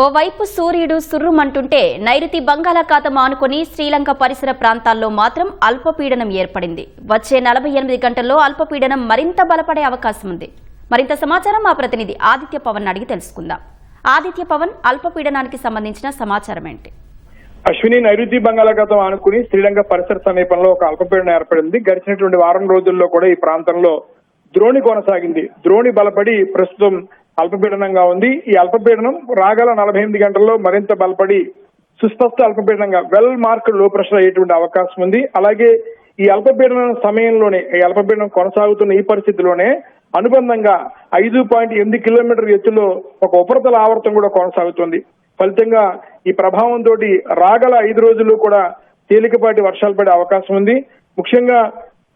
ఓవైపు సూర్యుడు సుర్రుమంటుంటే నైరుతి బంగాళాఖాతం ఆనుకుని శ్రీలంక పరిసర ప్రాంతాల్లో మాత్రం అల్పపీడనం ఏర్పడింది. వచ్చే 48 గంటల్లో అల్పపీడనం మరింత బలపడే అవకాశం ఉంది. మరింత సమాచారం మా ప్రతినిధి ఆదిత్య పవన్ అడిగి తెలుసుకుందాం. ఆదిత్య పవన్, అల్పపీడనానికి సంబంధించిన సమాచారం ఏంటి? అశ్విని, నైరుతి బంగాళాఖాతం ఆనుకుని శ్రీలంక పరిసర సమీపంలో ఒక అల్పపీడనం ఏర్పడింది. గడిచినటువంటి వారం రోజుల్లో కూడా ఈ ప్రాంతంలో ద్రోణి కొనసాగింది. ద్రోణి బలపడి ప్రస్తుతం అల్పపీడనంగా ఉంది. ఈ అల్పపీడనం రాగల 48 గంటల్లో మరింత బలపడి సుస్పష్ట అల్పపీడనంగా వెల్ మార్క్డ్ లో ప్రెషర్ అయ్యేటువంటి అవకాశం ఉంది. అలాగే ఈ అల్పపీడనం సమయంలోనే, ఈ అల్పపీడనం కొనసాగుతున్న ఈ పరిస్థితిలోనే అనుబంధంగా 5.8 కిలోమీటర్ ఎత్తులో ఒక ఉపరితల ఆవర్తం కూడా కొనసాగుతుంది. ఫలితంగా ఈ ప్రభావంతో రాగల 5 రోజుల్లో కూడా తేలికపాటి వర్షాలు పడే అవకాశం ఉంది. ముఖ్యంగా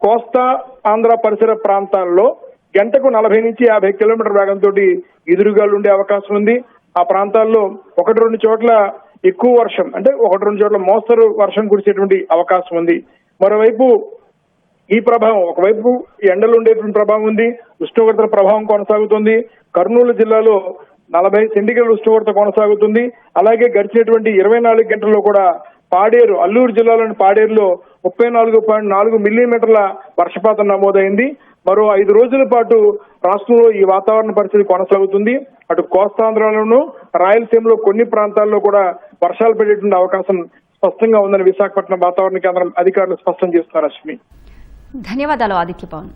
కోస్తా ఆంధ్ర పరిసర ప్రాంతాల్లో గంటకు 40 నుంచి 50 కిలోమీటర్ వేగంతో ఎదురుగాలు ఉండే అవకాశం ఉంది. ఆ ప్రాంతాల్లో 1-2 చోట్ల ఎక్కువ వర్షం, అంటే 1-2 చోట్ల మోస్తరు వర్షం కురిసేటువంటి అవకాశం ఉంది. మరోవైపు ఈ ప్రభావం, ఒకవైపు ఎండలు ఉండేటువంటి ప్రభావం ఉంది, ఉష్ణోగ్రతల ప్రభావం కొనసాగుతుంది. కర్నూలు జిల్లాలో 40 సెంటీగ్రేడ్ ఉష్ణోగ్రత కొనసాగుతుంది. అలాగే గడిచినటువంటి 24 గంటల్లో కూడా పాడేరు, అల్లూరు జిల్లాలోని పాడేరులో 34.4 మిల్లీమీటర్ల వర్షపాతం నమోదైంది. మరో 5 రోజుల పాటు రాష్ట్రంలో ఈ వాతావరణ పరిస్థితి కొనసాగుతుంది. అటు కోస్తాంధ్రలోను, రాయలసీమలో కొన్ని ప్రాంతాల్లో కూడా వర్షాలు పడేటువంటి అవకాశం స్పష్టంగా ఉందని విశాఖపట్నం వాతావరణ కేంద్రం అధికారులు స్పష్టం చేస్తున్నారు. అశ్విని, ధన్యవాదాలు ఆదిత్య పవన్.